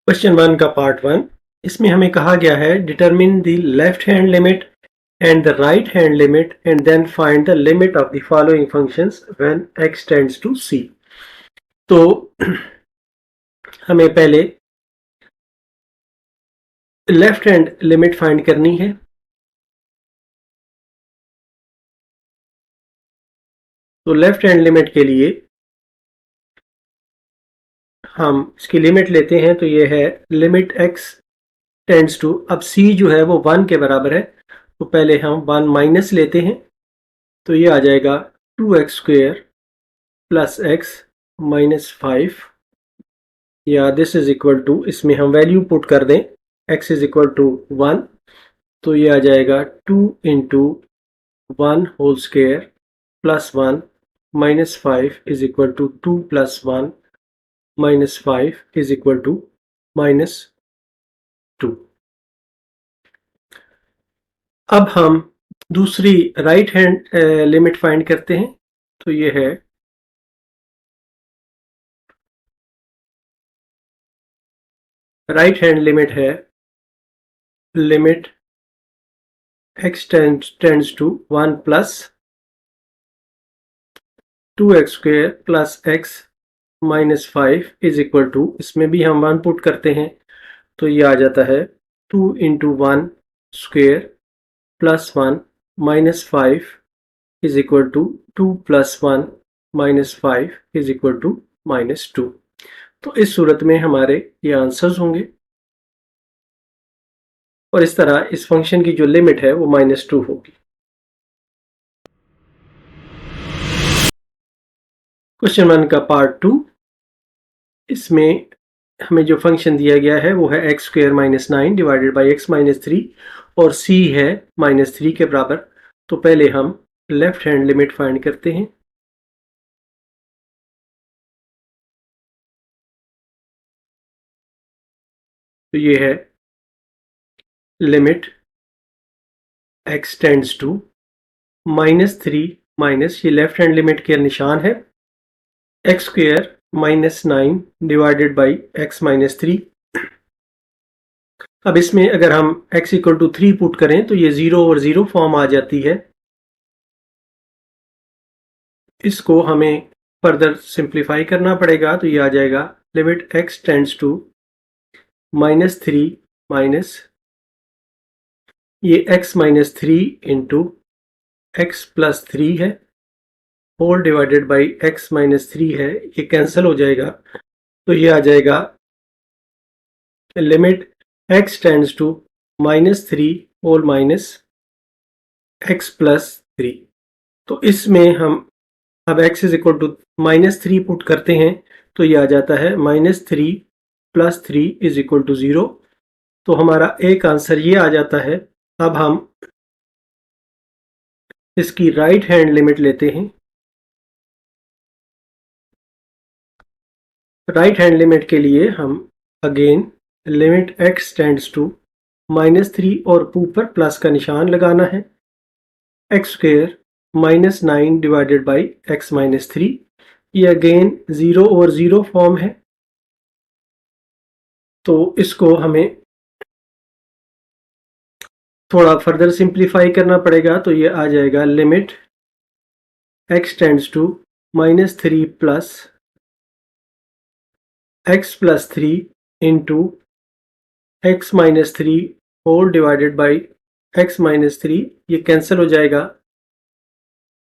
Question 1 का part 1, इसमें हमें कहा गया है determine the left hand limit and the right hand limit and then find the limit of the following functions when x tends to c। तो हमें पहले लेफ्ट हैंड लिमिट फाइंड करनी है। तो लेफ्ट हैंड लिमिट के लिए हम इसकी लिमिट लेते हैं, तो ये है लिमिट x टेंड्स टू, अब c जो है वो 1 के बराबर है, तो पहले हम 1 माइनस लेते हैं, तो ये आ जाएगा 2x square plus x minus 5, या दिस इज इक्वल टू, इसमें हम वैल्यू पुट कर दें, x इज इक्वल टू 1, तो ये आ जाएगा 2 into 1 whole square plus 1 minus 5 is equal to 2 plus 1 minus 5 is equal to minus 2। अब हम दूसरी राइट हैंड लिमिट फाइंड करते हैं, तो ये है राइट हैंड लिमिट है limit x tends to 1 plus 2x square plus x minus 5 is equal to, इसमें भी हम 1 पुट करते हैं, तो ये आ जाता है 2 into 1 square plus 1 minus 5 is equal to 2 plus 1 minus 5 is equal to minus 2। तो इस सूरत में हमारे ये आंसर्स होंगे, और इस तरह इस फंक्शन की जो लिमिट है वो -2 होगी। क्वेश्चन 1 का पार्ट 2, इसमें हमें जो फंक्शन दिया गया है वो है x square minus 9 divided by x minus 3, और c है -3 के बराबर। तो पहले हम लेफ्ट हैंड लिमिट फाइंड करते हैं। तो ये है limit x tends to -3 minus, ये लेफ्ट हैंड लिमिट के निशान है, x square minus 9 divided by x minus 3। अब इसमें अगर हम x इक्वल टू 3 पुट करें तो ये 0 और 0 फॉर्म आ जाती है। इसको हमें फर्दर सिंप्लीफाई करना पड़ेगा, तो ये आ जाएगा limit x tends to -3 minus ये x minus 3 into x plus 3 है, whole divided by x minus 3 है, ये कैंसिल हो जाएगा, तो ये आ जाएगा limit x tends to -3 whole minus x plus 3। तो इसमें हम अब x is equal to -3 put करते हैं, तो ये आ जाता है -3 प्लस 3 इज इक्वल टू 0। तो हमारा एक आंसर ये आ जाता है। अब हम इसकी राइट हैंड लिमिट लेते हैं। राइट हैंड लिमिट के लिए हम again limit x tends to -3 और ऊपर प्लस का निशान लगाना है, x square -9 divided by x minus 3, ये अगेन 0 और 0 फॉर्म है, तो इसको हमें थोड़ा फर्दर सिंप्लीफाई करना पड़ेगा, तो ये आ जाएगा limit x tends to -3 plus x plus 3 into x minus 3 whole divided by x minus 3, ये कैंसिल हो जाएगा,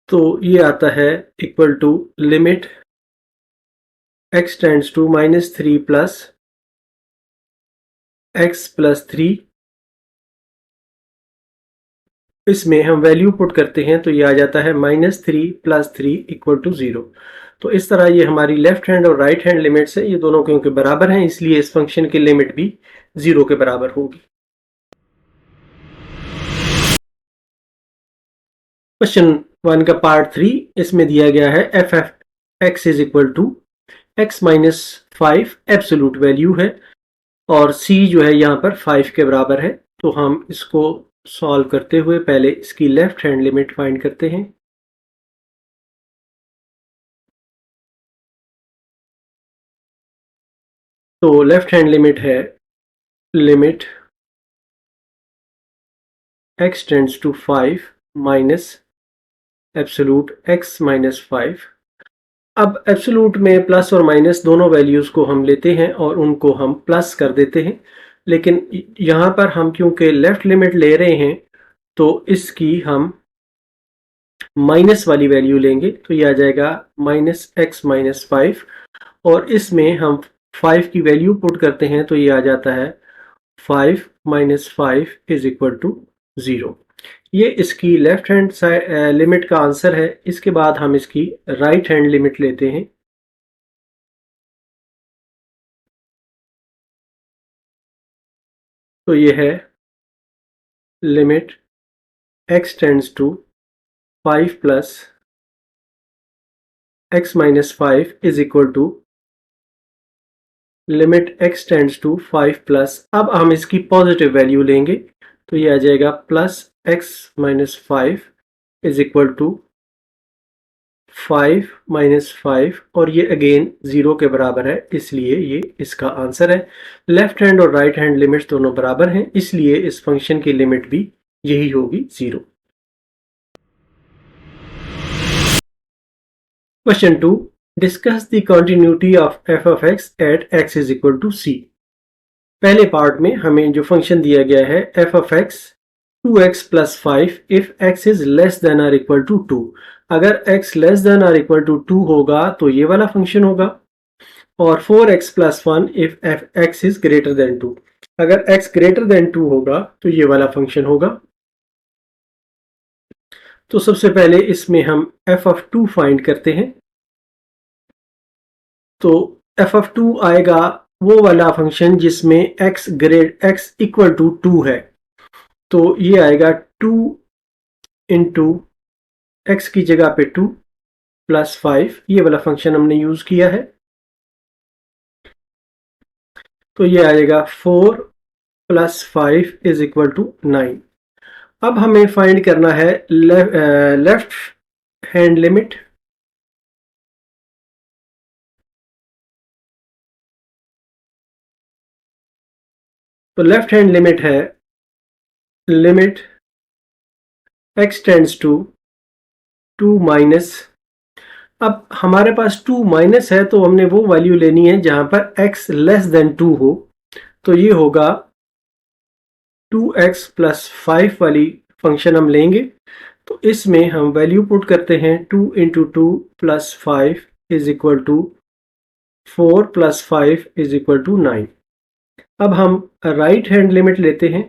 तो ये आता है equal to limit x tends to -3 plus x plus 3। इसमें हम वैल्यू पुट करते हैं, तो ये आ जाता है -3 प्लस 3 इक्वल टू 0। तो इस तरह ये हमारी लेफ्ट हैंड और राइट हैंड लिमिट्स है, ये दोनों क्योंकि बराबर हैं, इसलिए इस फंक्शन की लिमिट भी 0 के बराबर होगी। क्वेश्चन 1 का पार्ट 3, इसमें दिया गया है f x is equal to x minus 5 absolute value है, और c जो है यहाँ पर 5 के बराबर है। तो हम इसको सॉल्व करते हुए पहले इसकी लेफ्ट हैंड लिमिट फाइंड करते हैं। तो लेफ्ट हैंड लिमिट है limit x tends to 5 minus absolute x minus 5। अब एब्सोल्यूट में प्लस और माइनस दोनों वैल्यूज़ को हम लेते हैं और उनको हम प्लस कर देते हैं, लेकिन यहाँ पर हम क्योंकि लेफ्ट लिमिट ले रहे हैं तो इसकी हम माइनस वाली वैल्यू लेंगे, तो ये आ जाएगा माइनस एक्स माइनस 5 और इसमें हम 5 की वैल्यू पुट करते हैं तो ये आ जाता है 5 माइनस 5 इज इक्वल टू 0। ये इसकी लेफ्ट हैंड साइड लिमिट का आंसर है। इसके बाद हम इसकी राइट हैंड लिमिट लेते हैं। तो ये है limit x tends to 5 plus x minus 5 is equal to limit x tends to 5 plus, अब हम इसकी पॉजिटिव वैल्यू लेंगे तो ये आ जाएगा plus x minus 5 is equal to 5 minus 5 और ये अगेन 0 के बराबर है, इसलिए ये इसका आंसर है। लेफ्ट हैंड और राइट हैंड लिमिट्स दोनों बराबर हैं, इसलिए इस फंक्शन की लिमिट भी यही होगी 0। Question 2, discuss the continuity of f of x at x is equal to c। पहले पार्ट में हमें जो फंक्शन दिया गया है f of x 2x plus 5 if x is less than or equal to 2। अगर x less than or equal to 2 होगा तो ये वाला फंक्शन होगा, और 4x plus 1 if x is greater than 2। अगर x ग्रेटर देन 2 होगा तो ये वाला फंक्शन होगा। तो सबसे पहले इसमें हम f of 2 फाइंड करते हैं। तो f of 2 आएगा वो वाला फंक्शन जिसमें x इक्वल टू 2 है, तो ये आएगा 2 इंटू एक्स की जगह पे 2 प्लस 5, ये वाला फंक्शन हमने यूज किया है। तो ये आएगा 4 प्लस 5 इज इक्वल टू 9। अब हमें फाइंड करना है लेफ्ट हैंड लिमिट। तो लेफ्ट हैंड लिमिट है limit x tends to 2 minus. अब हमारे पास 2 माइनस है तो हमने वो वैल्यू लेनी है जहां पर x लेस देन 2 हो, तो ये होगा 2x प्लस 5 वाली फंक्शन हम लेंगे। तो इसमें हम वैल्यू पुट करते हैं 2 into 2 plus 5 is equal to 4 plus 5 is equal to 9। अब हम राइट हैंड लिमिट लेते हैं।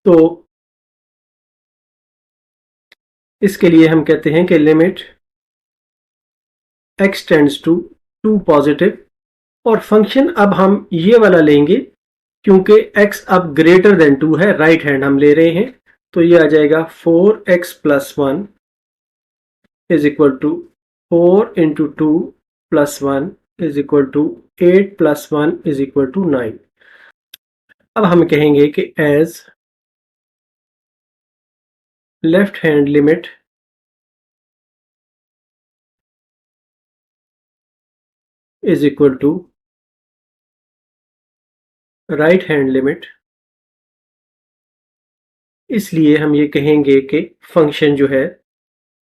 तो इसके लिए हम कहते हैं कि limit x tends to 2 positive, और फंक्शन अब हम ये वाला लेंगे क्योंकि x अब ग्रेटर देन 2 है, राइट हैंड हम ले रहे हैं। तो ये आ जाएगा 4x plus 1 is equal to 4 into 2 plus 1 is equal to 8 plus 1 is equal to 9। अब हम कहेंगे कि as left hand limit is equal to right hand limit, इसलिए हम ये कहेंगे कि फंक्शन जो है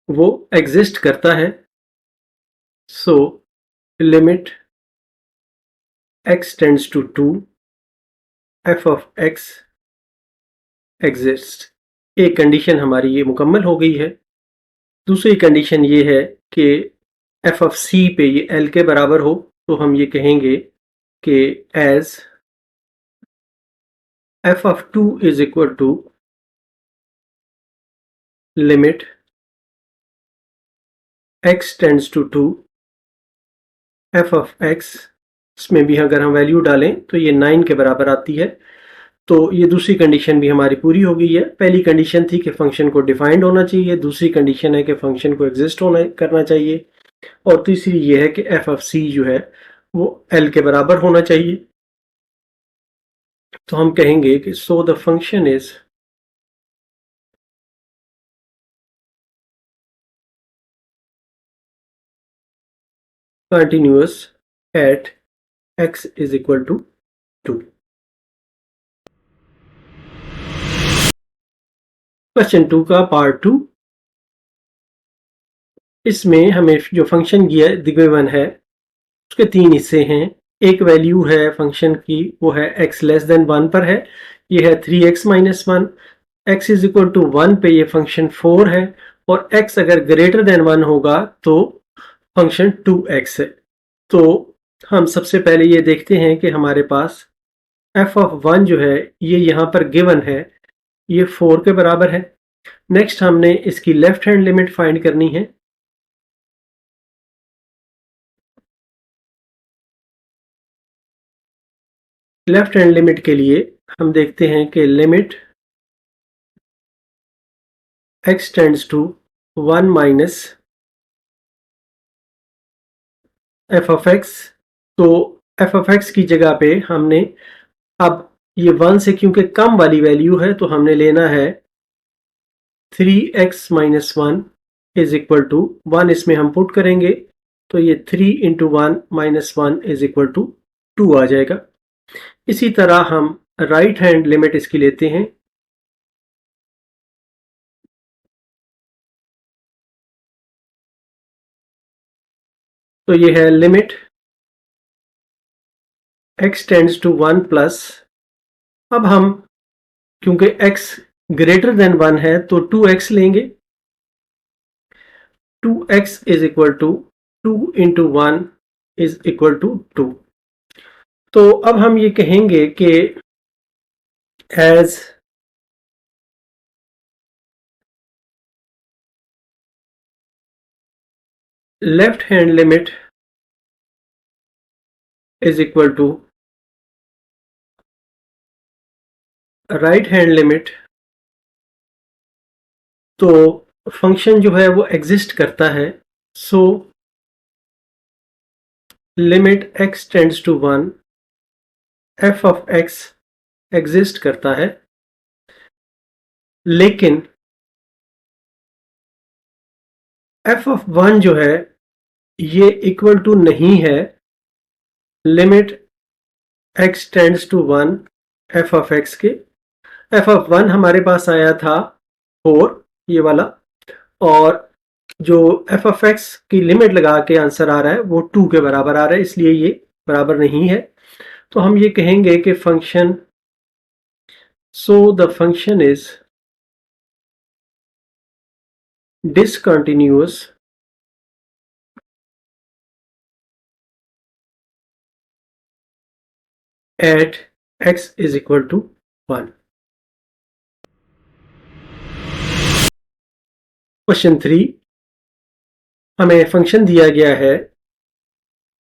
वो एग्जिस्ट करता है। So limit x tends to 2 f of x exist. एक कंडीशन हमारी ये मुकम्मल हो गई है। दूसरी कंडीशन ये है कि f of c पे ये l के बराबर हो, तो हम ये कहेंगे कि as f of 2 is equal to limit x tends to 2 f of x, इसमें भी अगर हम वैल्यू डालें तो ये 9 के बराबर आती है। तो ये दूसरी कंडीशन भी हमारी पूरी हो गई है। पहली कंडीशन थी कि फंक्शन को डिफाइंड होना चाहिए, दूसरी कंडीशन है कि फंक्शन को एग्जिस्ट होना करना चाहिए, और तीसरी ये है कि f of c जो है वो L के बराबर होना चाहिए। तो हम कहेंगे कि so the function is continuous at x is equal to 2। Question 2 का पार्ट 2। इसमें हमें जो फंक्शन गिवन है उसके 3 हिस्से हैं। एक वैल्यू है फंक्शन की, वो है x लेस देन 1 पर है, ये है 3x minus 1। x is equal to 1 पे ये फंक्शन 4 है, और x अगर ग्रेटर देन 1 होगा तो फंक्शन 2x है। तो हम सबसे पहले ये देखते हैं कि हमारे पास f ऑफ 1 जो है ये यहाँ पर गिवन है, ये 4 के बराबर है। नेक्स्ट हमने इसकी लेफ्ट हैंड लिमिट फाइंड करनी है। लेफ्ट हैंड लिमिट के लिए हम देखते हैं कि limit x tends to 1 minus f of x। तो f ऑफ x की जगह पे हमने अब ये 1 से क्योंकि कम वाली वैल्यू है तो हमने लेना है 3x minus 1 is equal to 1, इसमें हम पुट करेंगे तो ये 3 into 1 minus 1 is equal to 2 आ जाएगा। इसी तरह हम राइट हैंड लिमिट इसकी लेते हैं। तो ये है limit x tends to 1 plus, अब हम क्योंकि x ग्रेटर देन 1 है तो 2x लेंगे। 2x is equal to 2 into 1 is equal to 2। तो अब हम ये कहेंगे कि as left hand limit is equal to right hand limit, तो फंक्शन जो है वो एग्जिस्ट करता है। So limit x tends to 1 f of x exist करता है, लेकिन f ऑफ 1 जो है ये इक्वल टू नहीं है limit x tends to 1 f of x के। f ऑफ 1 हमारे पास आया था 4, ये वाला, और जो f ऑफ x की लिमिट लगा के आंसर आ रहा है वो 2 के बराबर आ रहा है, इसलिए ये बराबर नहीं है। तो हम ये कहेंगे कि function so the function is discontinuous at x is equal to 1। Question 3, हमें फंक्शन दिया गया है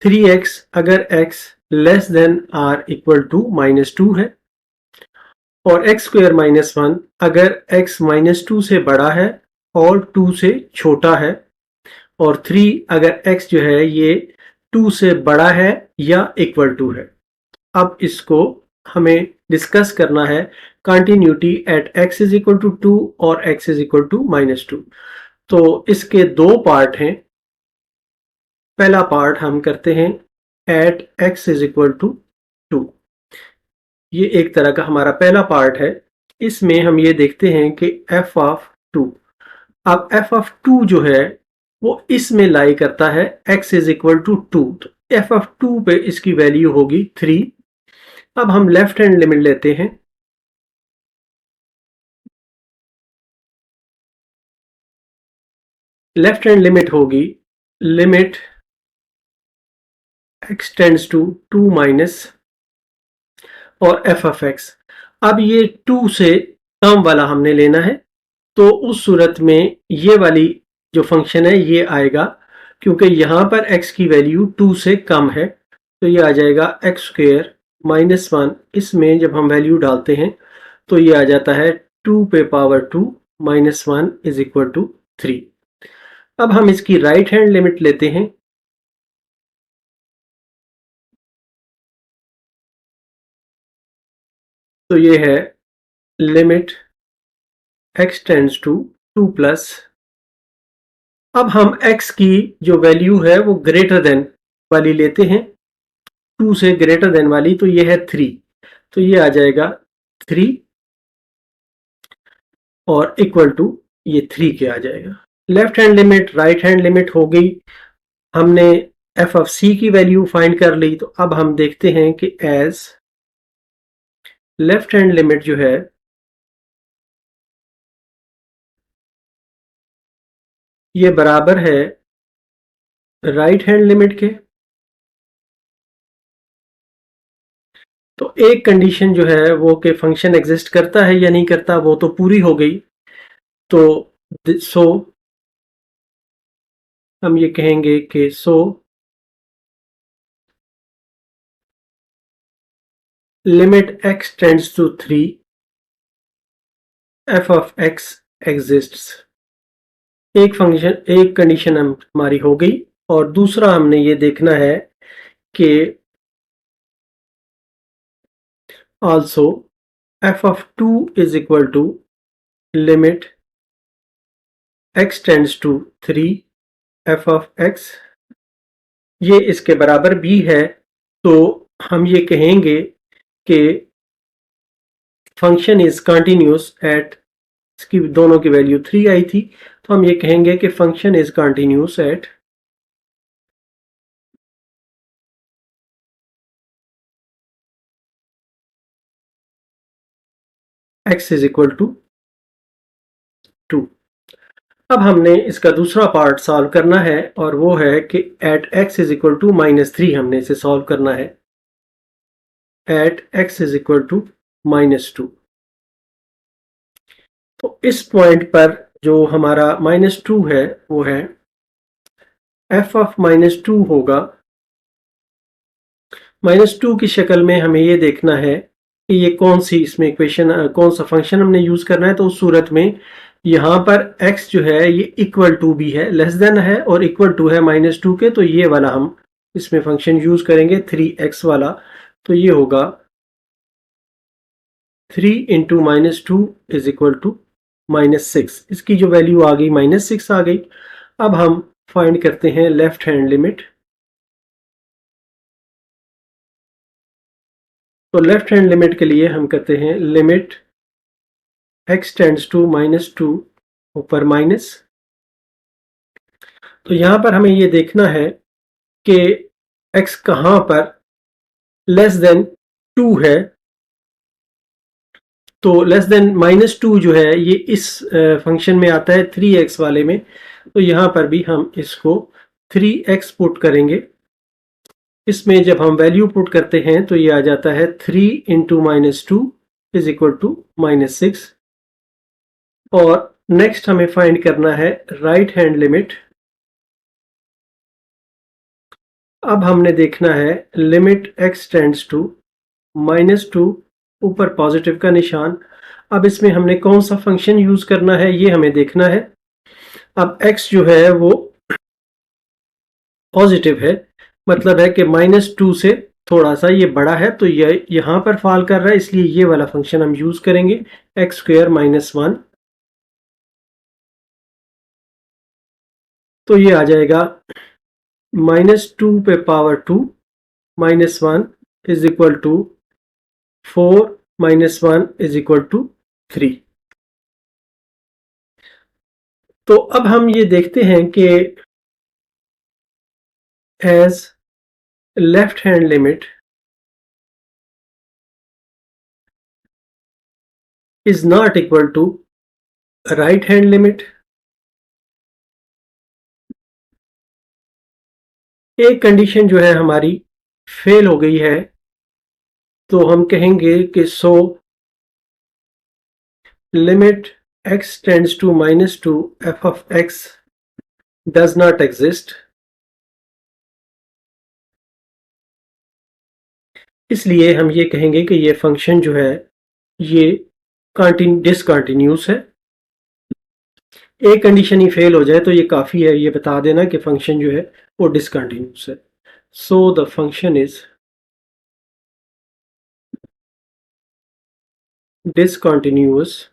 3x अगर x less than or equal to minus 2 है, और x स्क्वायर माइनस 1 अगर x माइनस 2 से बड़ा है और 2 से छोटा है, और 3 अगर x जो है ये 2 से बड़ा है या इक्वल टू है। अब इसको हमें डिस्कस करना है continuity at x is equal to 2 और x is equal to minus 2। तो इसके दो पार्ट हैं। पहला पार्ट हम करते हैं at x is equal to 2, ये एक तरह का हमारा पहला पार्ट है। इसमें हम ये देखते हैं कि f ऑफ 2, अब f ऑफ 2 जो है वो इसमें लाई करता है x इज इक्वल टू 2, तो f ऑफ 2 पे इसकी वैल्यू होगी 3। अब हम लेफ्ट हैंड लिमिट लेते हैं। लेफ्ट हैंड लिमिट होगी limit x tends to 2 minus और f ऑफ x। अब ये 2 से कम वाला हमने लेना है, तो उस सूरत में ये वाली जो फंक्शन है ये आएगा, क्योंकि यहाँ पर x की वैल्यू 2 से कम है, तो ये आ जाएगा x स्क्वायर माइनस 1। इसमें जब हम वैल्यू डालते हैं तो ये आ जाता है 2 पे power 2 minus 1 is equal to 3। अब हम इसकी राइट हैंड लिमिट लेते हैं। तो ये है limit x tends to 2 plus, अब हम x की जो वैल्यू है वो ग्रेटर देन वाली लेते हैं, 2 से ग्रेटर देन वाली, तो ये है 3, तो ये आ जाएगा 3 और इक्वल टू ये 3 के आ जाएगा। Left hand limit right hand limit हो गई, हमने एफ ऑफ सी की वैल्यू फाइंड कर ली। तो अब हम देखते हैं कि एज लेफ्ट हैंड लिमिट जो है ये बराबर है राइट हैंड लिमिट के। तो एक कंडीशन जो है वो कि फंक्शन एग्जिस्ट करता है या नहीं करता वो तो पूरी हो गई। तो सो हम ये कहेंगे कि so limit x tends to 3 f of x exists. एक फंक्शन एक कंडीशन हमारी हो गई, और दूसरा हमने ये देखना है कि also f of 2 is equal to limit x tends to 3 f of x, ये इसके बराबर भी है। तो हम ये कहेंगे कि फंक्शन इज कंटिन्यूस एट, इसकी दोनों की वैल्यू 3 आई थी, तो हम ये कहेंगे कि function is continuous at x is equal to 2। अब हमने इसका दूसरा पार्ट सॉल्व करना है, और वो है कि at x is equal to -3 हमने इसे सॉल्व करना है। At x is equal to -2, तो इस पॉइंट पर जो हमारा -2 है वो है f ऑफ -2 होगा। -2 की शक्ल में हमें ये देखना है कि ये कौन सी इसमें इक्वेशन, कौन सा फंक्शन हमने यूज करना है। तो उस सूरत में यहाँ पर x जो है ये इक्वल टू भी है, लेस देन है और इक्वल टू है -2 के, तो ये वाला हम इसमें फंक्शन यूज करेंगे 3x वाला। तो ये होगा 3 इंटू -2 इज इक्वल टू -6, इसकी जो वैल्यू आ गई -6 आ गई। अब हम फाइंड करते हैं लेफ्ट हैंड लिमिट। तो लेफ्ट हैंड लिमिट के लिए हम कहते हैं लिमिट x टेंड्स टू -2 ऊपर माइनस। तो यहां पर हमें ये देखना है कि x कहां पर लेस देन 2 है। तो लेस देन -2 जो है ये इस फंक्शन में आता है 3x वाले में, तो यहां पर भी हम इसको 3x पुट करेंगे। इसमें जब हम वैल्यू पुट करते हैं तो ये आ जाता है 3 इंटू -2 इज इक्वल टू -6। और नेक्स्ट हमें फाइंड करना है राइट हैंड लिमिट। अब हमने देखना है लिमिट x टेंड्स टू -2 ऊपर पॉजिटिव का निशान। अब इसमें हमने कौन सा फंक्शन यूज करना है ये हमें देखना है। अब x जो है वो पॉजिटिव है, मतलब है कि -2 से थोड़ा सा ये बड़ा है, तो ये यहां पर फॉल कर रहा है, इसलिए ये वाला फंक्शन हम यूज करेंगे x² -1। तो ये आ जाएगा -2 पे power 2 -1 is equal to 4 -1 is equal to 3। तो अब हम ये देखते हैं कि as left hand limit is not equal to right hand limit. एक कंडीशन जो है हमारी फेल हो गई है, तो हम कहेंगे कि so limit x tends to -2 f of x does not exist. इसलिए हम ये कहेंगे कि ये फंक्शन जो है ये डिसकंटिन्यूस है। एक कंडीशन ही फेल हो जाए तो ये काफ़ी है ये बता देना कि फंक्शन जो है वो डिसकंटिन्यूस है। So the function is discontinuous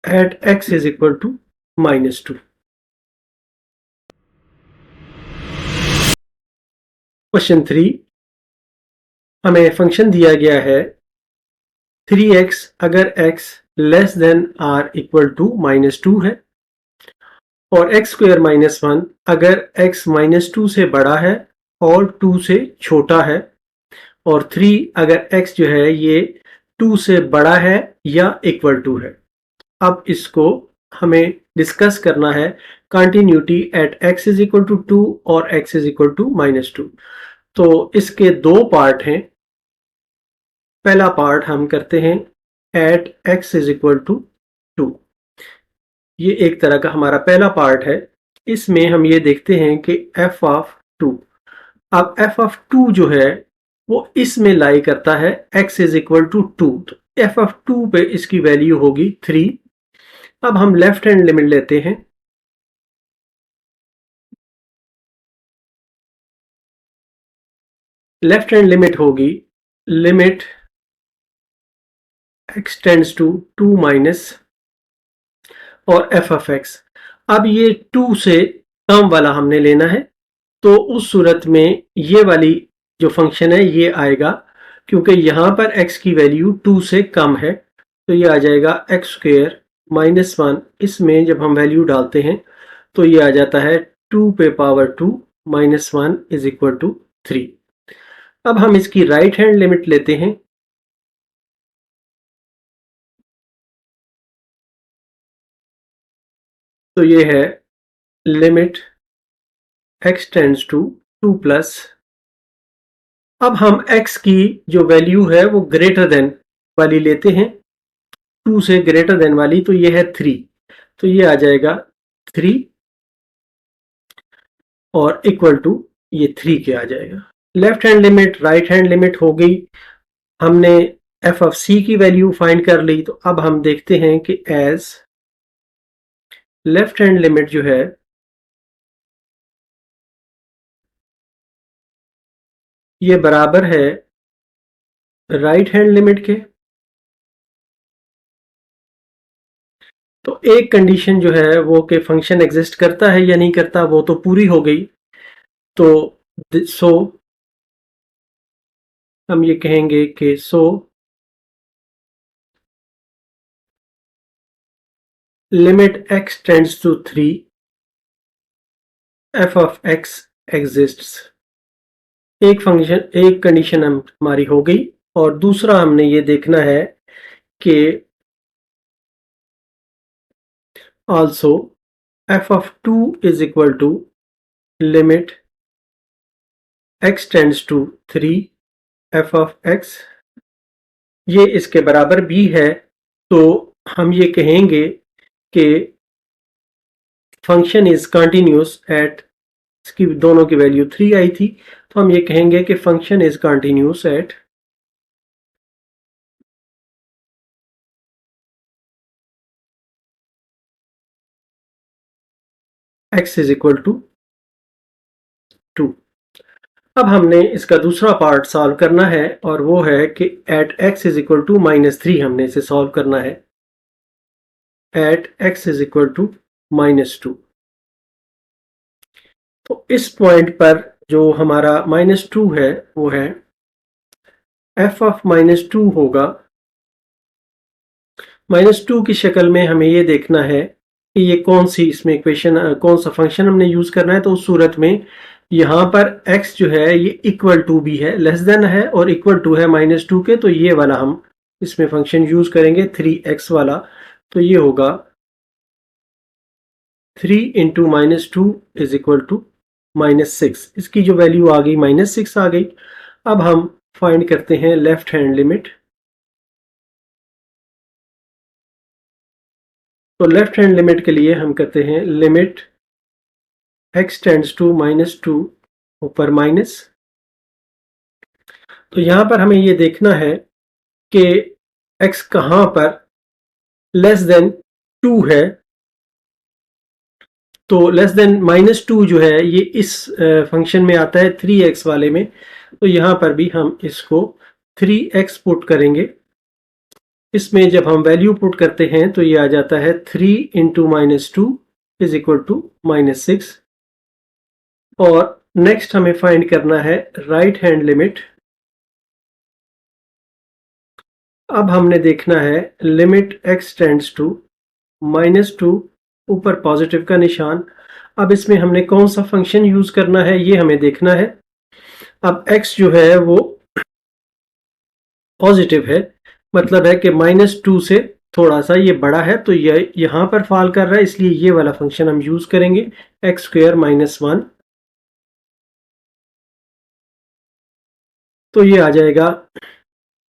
at x is equal to -2। Question 3, हमें फंक्शन दिया गया है 3x अगर x less than or equal to -2 है, और x स्क्वायर -1 अगर x -2 से बड़ा है और 2 से छोटा है, और 3 अगर x जो है ये 2 से बड़ा है या इक्वल टू है। अब इसको हमें डिस्कस करना है continuity at x is equal to 2 और x इज इक्वल टू -2। तो इसके दो पार्ट हैं। पहला पार्ट हम करते हैं at x is equal to 2। ये एक तरह का हमारा पहला पार्ट है। इसमें हम ये देखते हैं कि f ऑफ 2, अब f ऑफ 2 जो है वो इसमें लाई करता है x इज इक्वल टू 2, तो f ऑफ 2 पे इसकी वैल्यू होगी 3। अब हम लेफ्ट हैंड लिमिट लेते हैं। लेफ्ट हैंड लिमिट होगी limit x tends to 2 minus और f ऑफ x। अब ये 2 से कम वाला हमने लेना है, तो उस सूरत में ये वाली जो फंक्शन है ये आएगा, क्योंकि यहाँ पर x की वैल्यू 2 से कम है, तो ये आ जाएगा x स्क्वायर -1। इसमें जब हम वैल्यू डालते हैं तो ये आ जाता है 2 पे पावर 2 -1 इज इक्वल टू 3। अब हम इसकी राइट हैंड लिमिट लेते हैं। तो ये है limit x tends to 2 plus, अब हम x की जो वैल्यू है वो ग्रेटर देन वाली लेते हैं, 2 से ग्रेटर देन वाली, तो ये है 3, तो ये आ जाएगा 3 और इक्वल टू ये 3 के आ जाएगा। Left hand limit right hand limit हो गई। हमने f ऑफ c की वैल्यू फाइंड कर ली, तो अब हम देखते हैं कि एज लेफ्ट हैंड लिमिट जो है ये बराबर है राइट हैंड लिमिट के। तो एक कंडीशन जो है वो कि फंक्शन एग्जिस्ट करता है या नहीं करता, वो तो पूरी हो गई। तो सो हम ये कहेंगे कि so limit x tends to 3 f of x exists. एक फंक्शन एक कंडीशन हमारी हो गई, और दूसरा हमने ये देखना है कि also f of 2 is equal to limit x tends to 3 f of x, ये इसके बराबर भी है। तो हम ये कहेंगे कि फंक्शन इज कंटिन्यूस एट, इसकी दोनों की वैल्यू 3 आई थी, तो हम ये कहेंगे कि function is continuous at x is equal to 2। अब हमने इसका दूसरा पार्ट सॉल्व करना है, और वो है कि at x is equal to -3 हमने इसे सॉल्व करना है। At x is equal to -2, तो इस पॉइंट पर जो हमारा -2 है वो है f ऑफ -2 होगा। -2 की शक्ल में हमें ये देखना है कि ये कौन सी इसमें इक्वेशन, कौन सा फंक्शन हमने यूज करना है। तो उस सूरत में यहाँ पर x जो है ये इक्वल टू भी है, लेस देन है और इक्वल टू है -2 के, तो ये वाला हम इसमें फंक्शन यूज करेंगे 3x वाला। तो ये होगा 3 इंटू -2 इज इक्वल टू -6। इसकी जो वैल्यू आ गई -6 आ गई। अब हम फाइंड करते हैं लेफ्ट हैंड लिमिट। तो लेफ्ट हैंड लिमिट के लिए हम कहते हैं लिमिट x टेंड्स टू -2 ऊपर माइनस। तो यहां पर हमें ये देखना है कि x कहां पर लेस देन 2 है। तो लेस देन -2 जो है ये इस फंक्शन में आता है 3x वाले में। तो यहाँ पर भी हम इसको 3x पुट करेंगे। इसमें जब हम वैल्यू पुट करते हैं तो ये आ जाता है 3 इंटू -2 इज इक्वल टू -6। और नेक्स्ट हमें फाइंड करना है राइट हैंड लिमिट। अब हमने देखना है लिमिट x टेंड्स टू -2, ऊपर पॉजिटिव का निशान। अब इसमें हमने कौन सा फंक्शन यूज करना है ये हमें देखना है। अब x जो है वो पॉजिटिव है, मतलब है कि -2 से थोड़ा सा ये बड़ा है, तो ये यहां पर फॉल कर रहा है, इसलिए ये वाला फंक्शन हम यूज करेंगे x² -1। तो ये आ जाएगा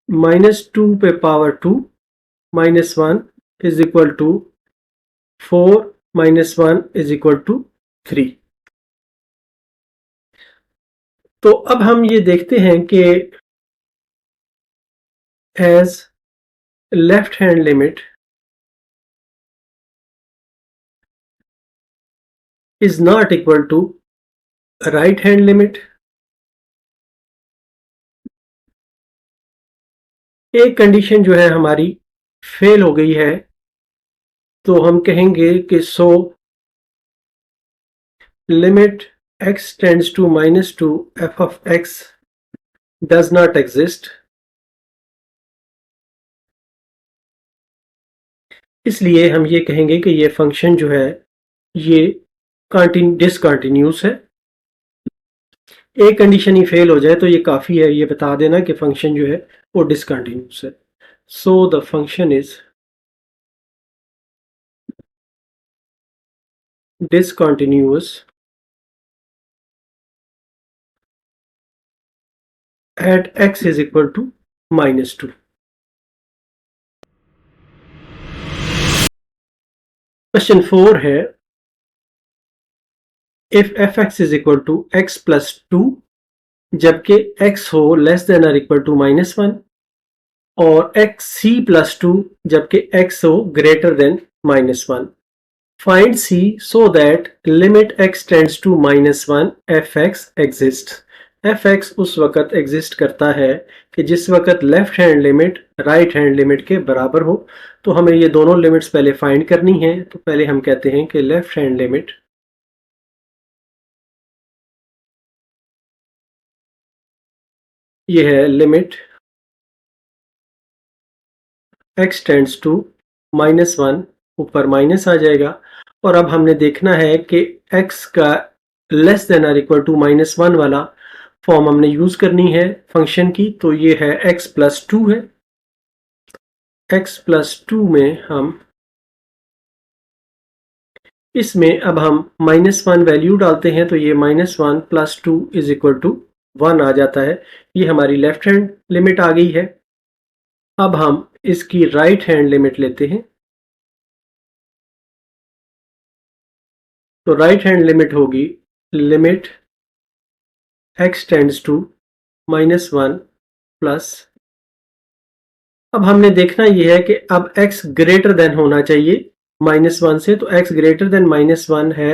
-2 पे power 2 -1 is equal to 4 -1 is equal to 3। तो अब हम ये देखते हैं कि as left hand limit is not equal to right hand limit, एक कंडीशन जो है हमारी फेल हो गई है, तो हम कहेंगे कि so limit x tends to -2 f of x does not exist. इसलिए हम ये कहेंगे कि ये फंक्शन जो है ये डिसकंटिन्यूस है। एक कंडीशन ही फेल हो जाए तो ये काफ़ी है ये बता देना कि फंक्शन जो है वो डिसकंटिन्यूस है। So the function is discontinuous at x is equal to -2। Question 4 है if fx is equal to x plus 2 जबकि x हो लेस देन और इक्वल टू -1, और xc plus 2 जबकि x हो greater than -1। Find c so that limit x tends to -1 fx exists। fx उस वक्त exist करता है कि जिस वक्त left hand limit right hand limit के बराबर हो। तो हमें ये दोनों लिमिट्स पहले फाइंड करनी है। तो पहले हम कहते हैं कि लेफ्ट हैंड लिमिट ये है लिमिट x टेंड्स टू -1, ऊपर माइनस आ जाएगा। और अब हमने देखना है कि x का लेस देन और इक्वल टू -1 वाला फॉर्म हमने यूज करनी है फंक्शन की। तो ये है x प्लस 2 है। x प्लस 2 में हम इसमें अब हम -1 वैल्यू डालते हैं, तो ये -1 प्लस 2 इज इक्वल टू 1 आ जाता है। ये हमारी लेफ्ट हैंड लिमिट आ गई है। अब हम इसकी राइट हैंड लिमिट लेते हैं। तो राइट हैंड लिमिट होगी limit x tends to -1 plus, अब हमने देखना यह है कि अब x ग्रेटर देन होना चाहिए -1 से। तो x ग्रेटर देन -1 है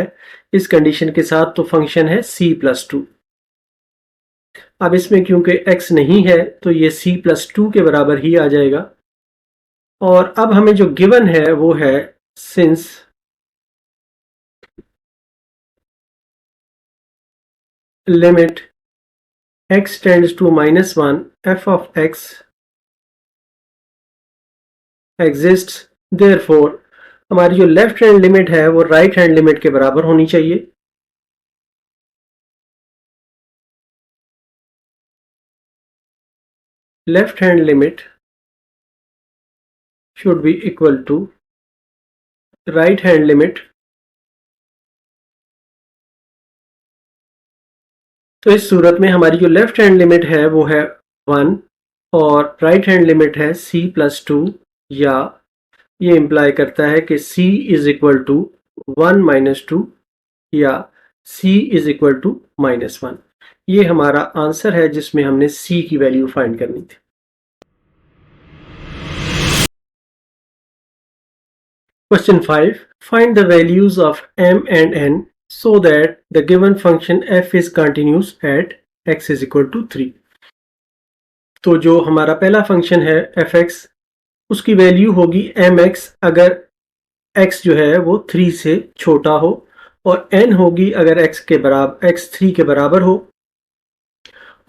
इस कंडीशन के साथ, तो फंक्शन है c प्लस 2। अब इसमें क्योंकि x नहीं है तो ये c प्लस 2 के बराबर ही आ जाएगा। और अब हमें जो गिवन है वो है since limit x tends to -1 f of x exist, therefore हमारी जो लेफ्ट हैंड लिमिट है वो राइट हैंड लिमिट के बराबर होनी चाहिए। Left hand limit should be equal to right hand limit। तो इस सूरत में हमारी जो लेफ्ट हैंड लिमिट है वो है 1 और राइट हैंड लिमिट है c प्लस 2, या ये इंप्लाई करता है कि c is equal to 1 minus 2 या c इज इक्वल टू -1। ये हमारा आंसर है जिसमें हमने c की वैल्यू फाइंड करनी थी। Question 5. Find the values of m and n so that the given function f is continuous at x is equal to 3। तो जो हमारा पहला फंक्शन है एफ एक्स, उसकी वैल्यू होगी एम एक्स अगर x जो है वो 3 से छोटा हो, और n होगी अगर x 3 के बराबर हो,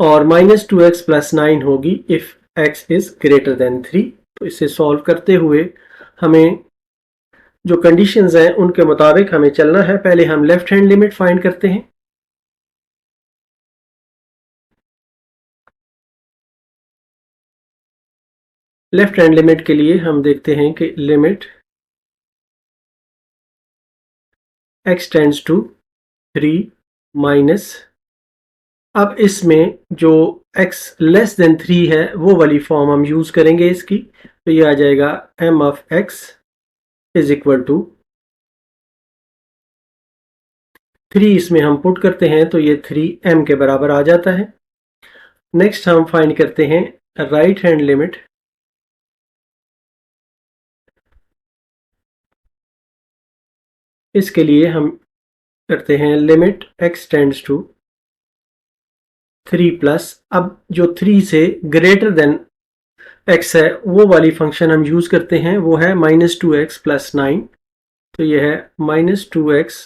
और -2x + 9 होगी if x is greater then 3। तो इसे सॉल्व करते हुए हमें जो कंडीशंस हैं उनके मुताबिक हमें चलना है। पहले हम लेफ्ट हैंड लिमिट फाइंड करते हैं। लेफ्ट हैंड लिमिट के लिए हम देखते हैं कि limit x tends to 3 minus, अब इसमें जो x लेस देन 3 है वो वाली फॉर्म हम यूज करेंगे इसकी। तो ये आ जाएगा m of x is equal to 3, इसमें हम पुट करते हैं तो ये 3m के बराबर आ जाता है। नेक्स्ट हम फाइंड करते हैं राइट हैंड लिमिट। इसके लिए हम करते हैं limit x tends to 3 plus, अब जो 3 से ग्रेटर देन x है वो वाली फंक्शन हम यूज करते हैं, वो है -2x + 9। तो ये है -2x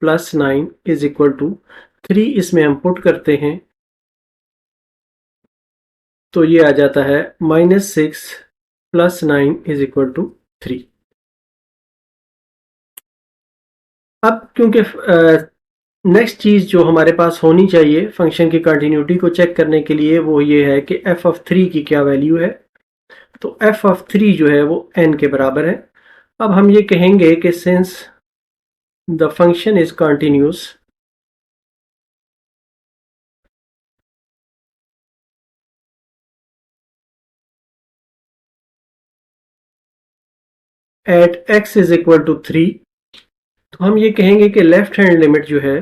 + 9 इज इक्वल टू 3, इसमें हम पुट करते हैं तो ये आ जाता है -6 + 9 इज इक्वल टू 3। अब क्योंकि नेक्स्ट चीज जो हमारे पास होनी चाहिए फंक्शन की कंटिन्यूटी को चेक करने के लिए वो ये है कि f ऑफ 3 की क्या वैल्यू है। तो f ऑफ 3 जो है वो n के बराबर है। अब हम ये कहेंगे कि since the function is continuous at x is equal to 3, तो हम ये कहेंगे कि लेफ्ट हैंड लिमिट जो है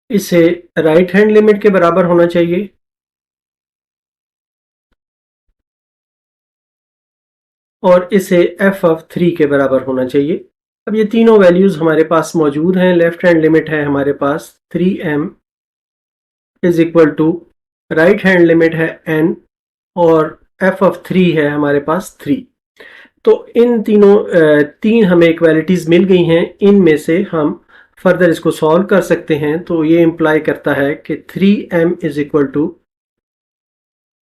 इसे राइट हैंड लिमिट के बराबर होना चाहिए, और इसे f ऑफ 3 के बराबर होना चाहिए। अब ये तीनों वैल्यूज हमारे पास मौजूद हैं। लेफ्ट हैंड लिमिट है हमारे पास 3m is equal to, right hand limit है n, और f ऑफ 3 है हमारे पास 3। तो इन तीन हमें इक्वालिटीज मिल गई हैं। इनमें से हम फर्दर इसको सॉल्व कर सकते हैं। तो ये इंप्लाई करता है कि 3m इज इक्वल टू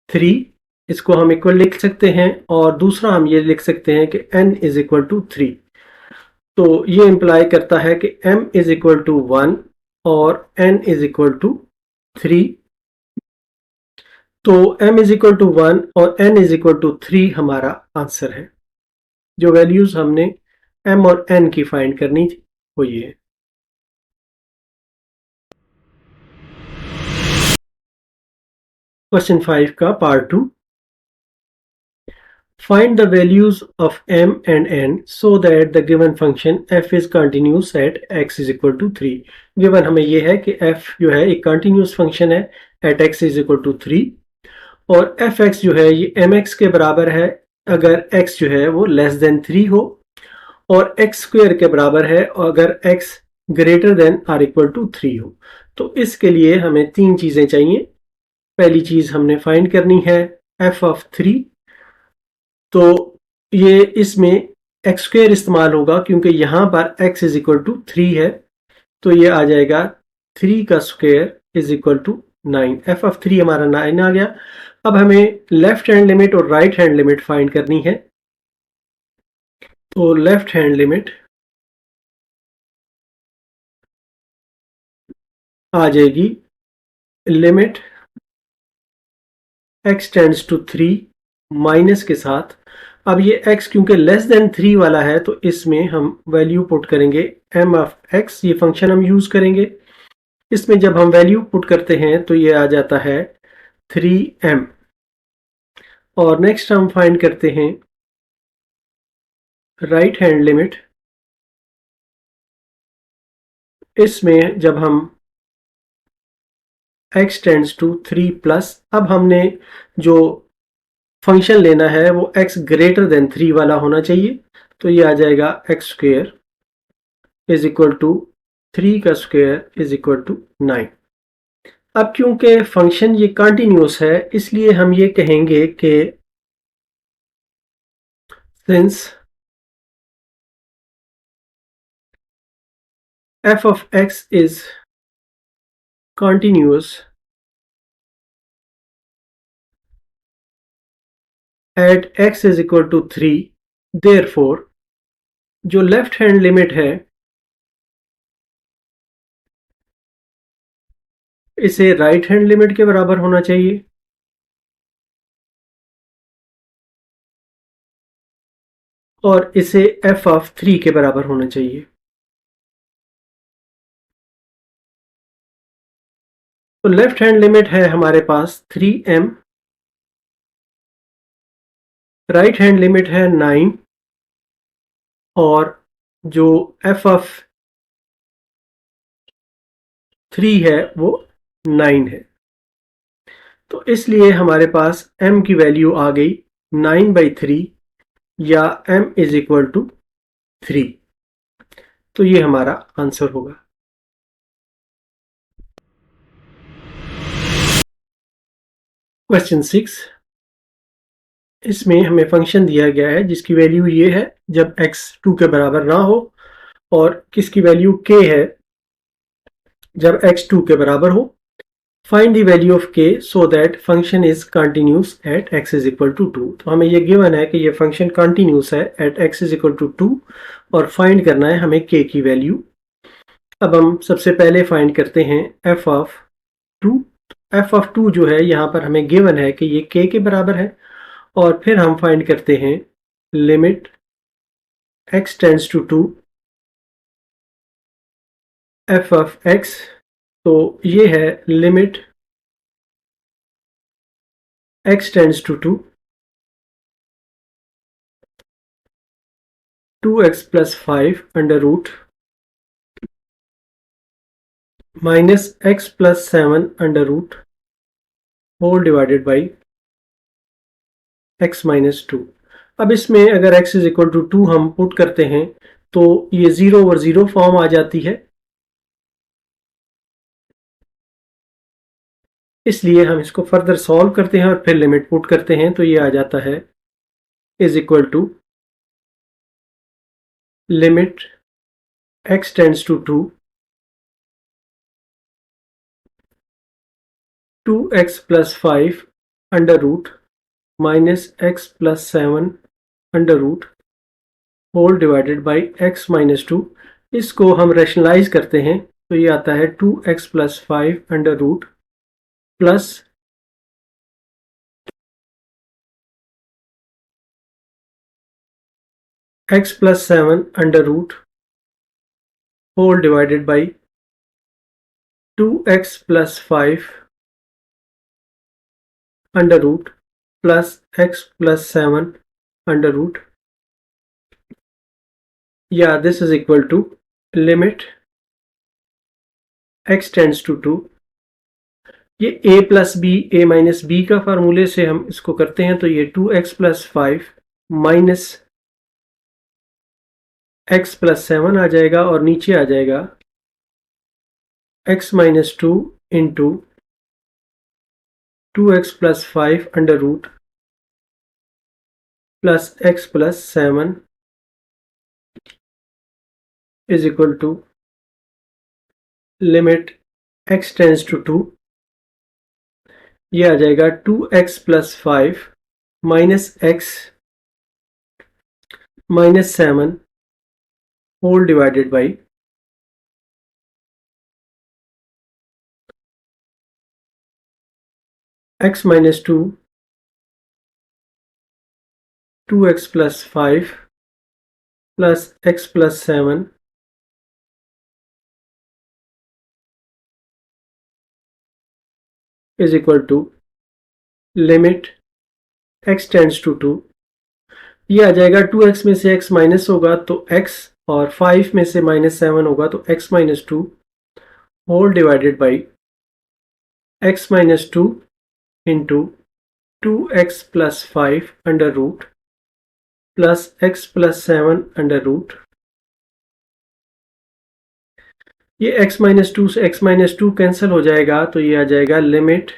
3, इसको हम इक्वल लिख सकते हैं, और दूसरा हम ये लिख सकते हैं कि n इज इक्वल टू 3। तो ये इंप्लाई करता है कि m इज इक्वल टू 1 और n इज इक्वल टू 3। तो m इज इक्वल टू 1 और n इज इक्वल टू 3 हमारा आंसर है। जो वैल्यूज हमने m और n की फाइंड करनी थी वो ये है। क्वेश्चन 5 का part 2। Find the values of m and n so that the given function f is continuous at x is equal to 3। Given हमें यह है कि f जो है एक कंटिन्यूस फंक्शन है at x is equal to 3, और fx जो है ये mx के बराबर है अगर x जो है वो लेस देन 3 हो, और x स्क्वायर के बराबर है अगर x greater than or equal to 3 हो। तो इसके लिए हमें तीन चीजें चाहिए। पहली चीज हमने फाइंड करनी है f ऑफ 3। तो ये इसमें एक्स स्क्वायर इस्तेमाल होगा क्योंकि यहाँ पर x इज इक्वल टू 3 है, तो ये आ जाएगा 3 का square is equal to 9। f of 3 हमारा 9 आ गया। अब हमें लेफ्ट हैंड लिमिट और राइट हैंड लिमिट फाइंड करनी है। तो लेफ्ट हैंड लिमिट आ जाएगी limit x tends to 3 minus के साथ। अब ये x क्योंकि लेस देन 3 वाला है तो इसमें हम वैल्यू पुट करेंगे m ऑफ x, ये फंक्शन हम यूज करेंगे। इसमें जब हम वैल्यू पुट करते हैं तो ये आ जाता है 3m। और नेक्स्ट हम फाइंड करते हैं राइट हैंड लिमिट। इसमें जब हम x टेंड्स टू 3 प्लस, अब हमने जो फंक्शन लेना है वो x ग्रेटर देन 3 वाला होना चाहिए। तो ये आ जाएगा x square is equal to 3 का स्क्वायर इज इक्वल टू 9। अब क्योंकि फंक्शन ये कंटिन्यूस है इसलिए हम ये कहेंगे कि since f of x is continuous at x is equal to 3, therefore जो लेफ्ट हैंड लिमिट है इसे राइट हैंड लिमिट के बराबर होना चाहिए और इसे f ऑफ 3 के बराबर होना चाहिए। तो लेफ्ट हैंड लिमिट है हमारे पास 3m, राइट हैंड लिमिट है 9 और जो f ऑफ 3 है वो 9 है। तो इसलिए हमारे पास m की वैल्यू आ गई 9/3 या m इज इक्वल टू 3। तो ये हमारा आंसर होगा। क्वेश्चन 6, इसमें हमें फंक्शन दिया गया है जिसकी वैल्यू ये है जब x 2 के बराबर ना हो और किसकी वैल्यू k है जब x 2 के बराबर हो। Find the value of k so that function is continuous at x is equal to 2। तो हमें ये गिवन है कि ये फंक्शन कंटिन्यूस है at x is equal to 2 और फाइंड करना है हमें k की वैल्यू। अब हम सबसे पहले फाइंड करते हैं f ऑफ 2। f ऑफ 2 जो है यहाँ पर हमें गिवन है कि ये k के बराबर है और फिर हम फाइंड करते हैं limit x tends to 2 f of x। तो ये है limit x tends to 2 2x plus 5 under root minus x plus 7 under root whole divided by x minus 2। अब इसमें अगर x इज इक्वल टू 2 हम पुट करते हैं तो ये 0 ओवर 0 फॉर्म आ जाती है, इसलिए हम इसको फर्दर सॉल्व करते हैं और फिर लिमिट पुट करते हैं। तो ये आ जाता है is equal to limit x tends to 2 2x plus 5 under root minus x plus 7 under root whole divided by x minus 2। इसको हम रैशनलाइज करते हैं तो ये आता है 2x plus 5 under root plus x plus 7 under root whole divided by 2x plus 5 under root plus x plus 7 under root, या this is equal to limit x tends to 2। ये a plus B a minus B का फार्मूले से हम इसको करते हैं तो ये 2x plus 5 minus x plus 7 आ जाएगा और नीचे आ जाएगा x minus 2 into 2x plus 5 under root plus x plus 7 is equal to limit x tends to 2। ये आ जाएगा 2x plus 5 minus x minus 7 whole divided by x minus 2 2x plus 5 plus x plus 7 is equal to limit x tends to 2। ये आ जाएगा 2x में से x minus होगा तो x और 5 में से माइनस 7 होगा तो x minus 2 whole divided by x minus 2 into 2x plus 5 under root plus x plus 7 under root. ये x-2 से x-2 कैंसिल हो जाएगा, तो ये आ जाएगा limit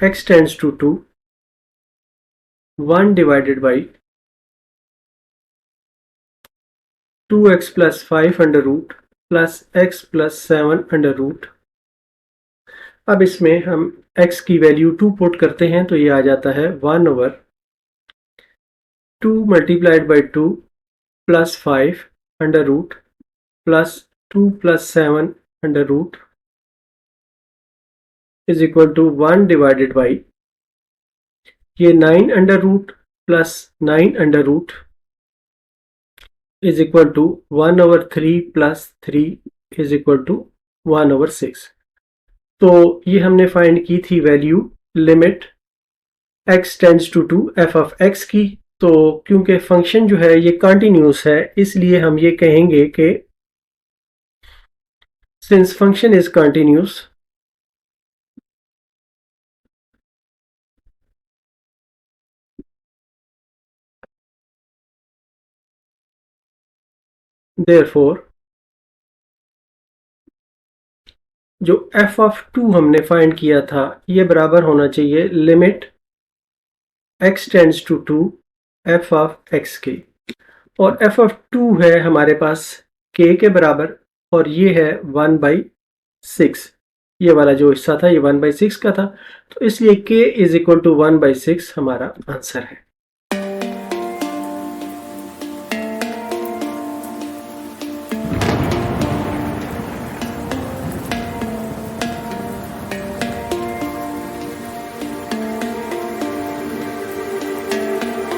x tends to 2 1 divided by 2x plus 5 under root plus x plus 7 under root. अब इसमें हम x की वैल्यू 2 पुट करते हैं, तो ये आ जाता है 1/2 multiplied by 2 plus 5 under root plus 2 plus 7 under root is equal to 1 divided by ये 9 under root plus 9 under root is equal to 1/3 plus 3 is equal to 1/6। तो ये हमने फाइंड की थी value limit x tends to 2 f of x की। तो क्योंकि function जो है ये कंटिन्यूस है, इसलिए हम ये कहेंगे कि since function is continuous therefore जो f ऑफ 2 हमने फाइंड किया था ये बराबर होना चाहिए limit x tends to 2 f of x के। और f ऑफ 2 है हमारे पास k के बराबर, और ये है 1/6। ये वाला जो हिस्सा था ये 1/6 का था, तो इसलिए k इज इक्वल टू 1/6 हमारा आंसर है।